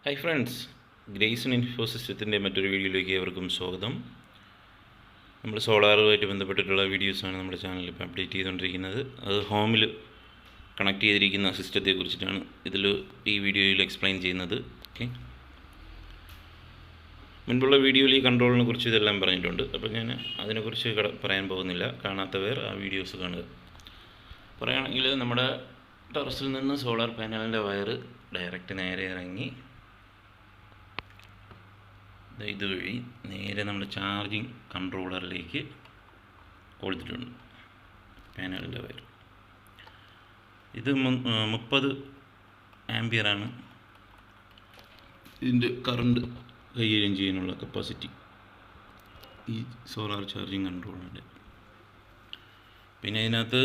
Hi friends, grace info സിസ്റ്റത്തിൻ്റെ മറ്റൊരു വീഡിയോയിലേക്ക് ഏവർക്കും സ്വാഗതം. നമ്മൾ സോളാറുമായിട്ട് ബന്ധപ്പെട്ടിട്ടുള്ള വീഡിയോസാണ് നമ്മുടെ ചാനലിൽ ഇപ്പോൾ അപ്ഡേറ്റ് ചെയ്തുകൊണ്ടിരിക്കുന്നത്. അത് ഹോമിൽ കണക്ട് ചെയ്തിരിക്കുന്ന സിസ്റ്റത്തെ കുറിച്ചിട്ടാണ് ഈ വീഡിയോയിൽ എക്സ്പ്ലെയിൻ ചെയ്യുന്നത്. ഓക്കെ, മുൻപുള്ള വീഡിയോയിൽ ഈ കൺട്രോളിനെ കുറിച്ച് ഇതെല്ലാം പറഞ്ഞിട്ടുണ്ട്. അപ്പോൾ ഞാൻ അതിനെക്കുറിച്ച് പറയാൻ പോകുന്നില്ല. കാണാത്തവർ ആ വീഡിയോസ് കാണുക. പറയുകയാണെങ്കിൽ നമ്മുടെ ടെറസിൽ നിന്ന് സോളാർ പാനലിൻ്റെ വയർ ഡയറക്റ്റ് നേരെ ഇറങ്ങി ഇതുവഴി നേരെ നമ്മുടെ ചാർജിങ് കൺട്രോളറിലേക്ക് കൊടുത്തിട്ടുണ്ട്. പാനലിൻ്റെ വയർ ഇത് 30 ആംപിയറാണ് ഇതിൻ്റെ കറണ്ട് കൈകാര്യം ചെയ്യാനുള്ള കപ്പാസിറ്റി ഈ സോളാർ ചാർജിങ് കൺട്രോളറിൻ്റെ. പിന്നെ ഇതിനകത്ത്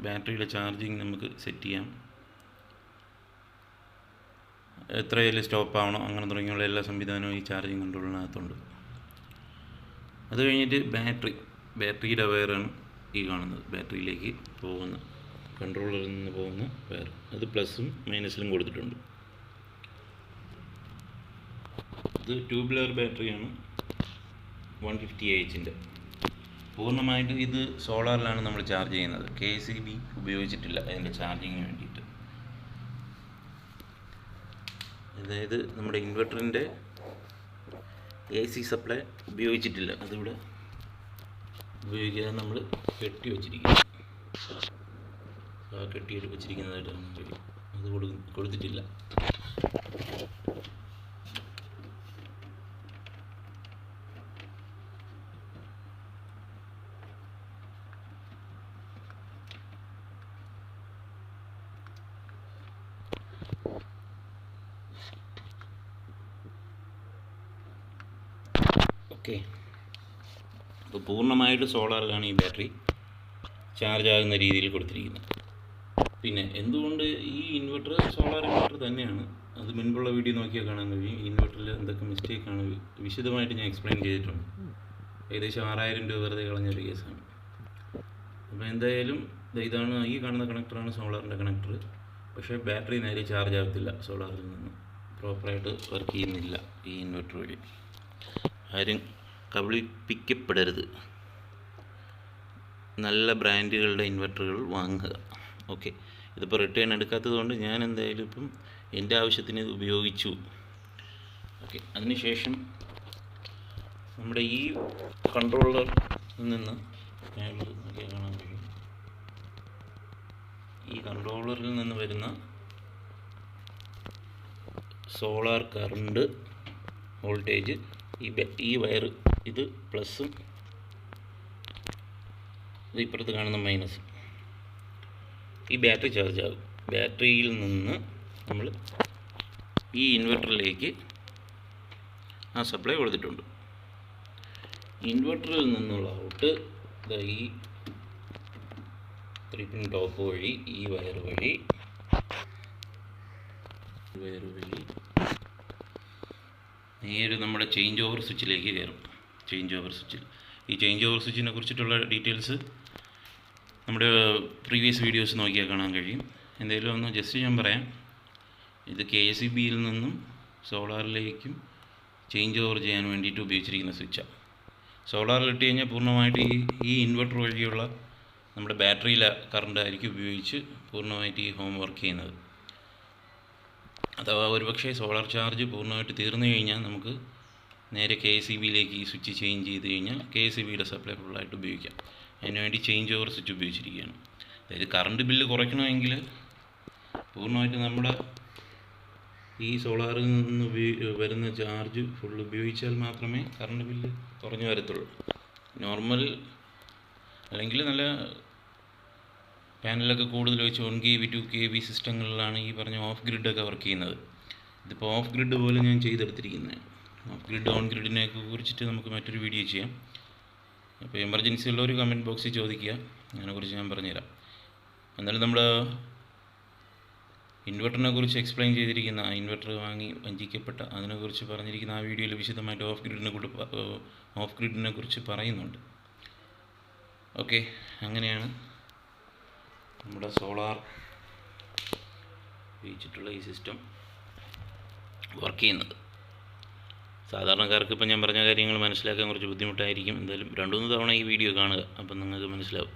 ബാറ്ററിയുടെ ചാർജിങ് നമുക്ക് സെറ്റ് ചെയ്യാം. എത്രയിൽ സ്റ്റോപ്പ് ആവണോ അങ്ങനെ തുടങ്ങിയുള്ള എല്ലാ സംവിധാനവും ഈ ചാർജിങ് കൺട്രോളിനകത്തുണ്ട്. അത് കഴിഞ്ഞിട്ട് ബാറ്ററിയുടെ വയറാണ് ഈ കാണുന്നത്. ബാറ്ററിയിലേക്ക് പോകുന്ന കൺട്രോളറിൽ നിന്ന് പോകുന്ന വയർ, അത് പ്ലസും മൈനസിലും കൊടുത്തിട്ടുണ്ട്. ഇത് ട്യൂബുലർ ബാറ്ററിയാണ്, 150Ah. പൂർണ്ണമായിട്ടും ഇത് സോളാറിലാണ് നമ്മൾ ചാർജ് ചെയ്യുന്നത്. KCB ഉപയോഗിച്ചിട്ടില്ല അതിൻ്റെ ചാർജിങ്ങിന് വേണ്ടിയിട്ട്. അതായത് നമ്മുടെ ഇൻവെർട്ടറിൻ്റെ AC സപ്ലൈ ഉപയോഗിച്ചിട്ടില്ല. അതിവിടെ ഉപയോഗിക്കാതെ നമ്മൾ കെട്ടി വെച്ചിരിക്കുന്നതായിട്ട് കാണാൻ കഴിയും. അത് കൊടുത്തിട്ടില്ല. ഓക്കെ, അപ്പോൾ പൂർണ്ണമായിട്ട് സോളാറിലാണ് ഈ ബാറ്ററി ചാർജ് ആകുന്ന രീതിയിൽ കൊടുത്തിരിക്കുന്നത്. പിന്നെ എന്തുകൊണ്ട് ഈ ഇൻവെർട്ടർ സോളാർ ഇൻവെർട്ടർ തന്നെയാണ്, അത് മുൻപുള്ള വീഡിയോ നോക്കിയാൽ കാണാൻ കഴിയും. ഈ ഇൻവെർട്ടറിൽ എന്തൊക്കെ മിസ്റ്റേക്കാണ് വിശദമായിട്ട് ഞാൻ എക്സ്പ്ലെയിൻ ചെയ്തിട്ടുണ്ട്. ഏകദേശം 6000 രൂപ വെറുതെ കളഞ്ഞൊരു കേസാണ്. അപ്പോൾ എന്തായാലും ഇതാണ്, ഈ കാണുന്ന കണക്ടറാണ് സോളാറിൻ്റെ കണക്ടർ. പക്ഷേ ബാറ്ററി നേരെ ചാർജ് ആകത്തില്ല, സോളാറിൽ നിന്ന് പ്രോപ്പറായിട്ട് വർക്ക് ചെയ്യുന്നില്ല ഈ ഇൻവെർട്ടർ വഴി. ആരും കബളിപ്പിക്കപ്പെടരുത്. നല്ല ബ്രാൻഡുകളുടെ ഇൻവെർട്ടറുകൾ വാങ്ങുക. ഓക്കെ, ഇതിപ്പോൾ റിട്ടേൺ എടുക്കാത്തത് കൊണ്ട് ഞാൻ എന്തായാലും ഇപ്പം എൻ്റെ ആവശ്യത്തിന് ഇത് ഉപയോഗിച്ചു. ഓക്കെ, അതിനുശേഷം നമ്മുടെ ഈ കൺട്രോളറിൽ നിന്ന് കാണാൻ കഴിയും, ഈ കൺട്രോളറിൽ നിന്ന് വരുന്ന സോളാർ കറണ്ട് വോൾട്ടേജ് ഈ വയർ, ഇത് പ്ലസും ഇത് ഇപ്പുറത്ത് കാണുന്ന മൈനസും, ഈ ബാറ്ററി ചാർജ് ആകും. ബാറ്ററിയിൽ നിന്ന് നമ്മൾ ഈ ഇൻവെർട്ടറിലേക്ക് ആ സപ്ലൈ കൊടുത്തിട്ടുണ്ട്. ഇൻവെർട്ടറിൽ നിന്നുള്ള ഔട്ട് ഈ 3-പിൻ ടോപ്പ് വഴി ഈ വയർ വഴി നേരെ നമ്മുടെ ചേഞ്ച് ഓവർ സ്വിച്ചിലേക്ക് കയറും. ചേഞ്ച് ഓവർ സ്വിച്ചിനെ കുറിച്ചിട്ടുള്ള ഡീറ്റെയിൽസ് നമ്മുടെ പ്രീവിയസ് വീഡിയോസ് നോക്കിയാൽ കാണാൻ കഴിയും. എന്തായാലും ഒന്ന് ജസ്റ്റ് ഞാൻ പറയാം. ഇത് KCBയിൽ നിന്നും സോളാറിലേക്കും ചേഞ്ച് ഓവർ ചെയ്യാൻ വേണ്ടിയിട്ട് ഉപയോഗിച്ചിരിക്കുന്ന സ്വിച്ചാണ്. സോളാറിൽ ഇട്ട് കഴിഞ്ഞാൽ പൂർണ്ണമായിട്ട് ഈ ഇൻവെർട്ടർ വഴിയുള്ള നമ്മുടെ ബാറ്ററിയിലെ കറണ്ട് ആയിരിക്കും ഉപയോഗിച്ച് പൂർണ്ണമായിട്ട് ഈ ഹോം വർക്ക് ചെയ്യുന്നത്. അഥവാ ഒരുപക്ഷെ സോളാർ ചാർജ് പൂർണ്ണമായിട്ട് തീർന്നു കഴിഞ്ഞാൽ നമുക്ക് നേരെ KCBയിലേക്ക് ഈ സ്വിച്ച് ചേഞ്ച് ചെയ്ത് കഴിഞ്ഞാൽ KCBയുടെ സപ്ലൈ ഫുള്ളായിട്ട് ഉപയോഗിക്കാം. അതിനുവേണ്ടി ചേഞ്ച് ഓവർ സ്വിച്ച് ഉപയോഗിച്ചിരിക്കുകയാണ്. അതായത് കറണ്ട് ബില്ല് കുറയ്ക്കണമെങ്കിൽ പൂർണ്ണമായിട്ട് നമ്മുടെ ഈ സോളാറിൽ നിന്ന് വരുന്ന ചാർജ് ഫുൾ ഉപയോഗിച്ചാൽ മാത്രമേ കറണ്ട് ബില്ല് കുറഞ്ഞു വരത്തുള്ളൂ. നോർമൽ അല്ലെങ്കിൽ നല്ല പാനലൊക്കെ കൂടുതൽ വെച്ച് 1 kV 2 kV സിസ്റ്റങ്ങളിലാണ് ഈ പറഞ്ഞ ഓഫ് ഗ്രിഡൊക്കെ വർക്ക് ചെയ്യുന്നത്. ഇതിപ്പോൾ ഓഫ് ഗ്രിഡ് പോലെ ഞാൻ ചെയ്തെടുത്തിരിക്കുന്നത്. ഓഫ് ഗ്രിഡ് ഓൺ ഗ്രിഡിനെ കുറിച്ചിട്ട് നമുക്ക് മറ്റൊരു വീഡിയോ ചെയ്യാം. അപ്പോൾ എമർജൻസി ഉള്ളൊരു കമൻറ്റ് ബോക്സിൽ ചോദിക്കുക, അതിനെക്കുറിച്ച് ഞാൻ പറഞ്ഞുതരാം. എന്നാലും നമ്മുടെ ഇൻവെർട്ടറിനെ കുറിച്ച് എക്സ്പ്ലെയിൻ ചെയ്തിരിക്കുന്ന, ഇൻവെർട്ടർ വാങ്ങി വഞ്ചിക്കപ്പെട്ട അതിനെക്കുറിച്ച് പറഞ്ഞിരിക്കുന്ന ആ വീഡിയോയിൽ വിശദമായിട്ട് ഓഫ് ഗ്രിഡിനെ കുറിച്ച് പറയുന്നുണ്ട്. ഓക്കെ, അങ്ങനെയാണ് നമ്മുടെ സോളാർ ഉപയോഗിച്ചിട്ടുള്ള ഈ സിസ്റ്റം വർക്ക് ചെയ്യുന്നത്. സാധാരണക്കാർക്ക് ഇപ്പം ഞാൻ പറഞ്ഞ കാര്യങ്ങൾ മനസ്സിലാക്കാൻ കുറച്ച് ബുദ്ധിമുട്ടായിരിക്കും. എന്തായാലും 2-3 തവണ ഈ വീഡിയോ കാണുക, അപ്പം നിങ്ങൾക്ക് മനസ്സിലാവും.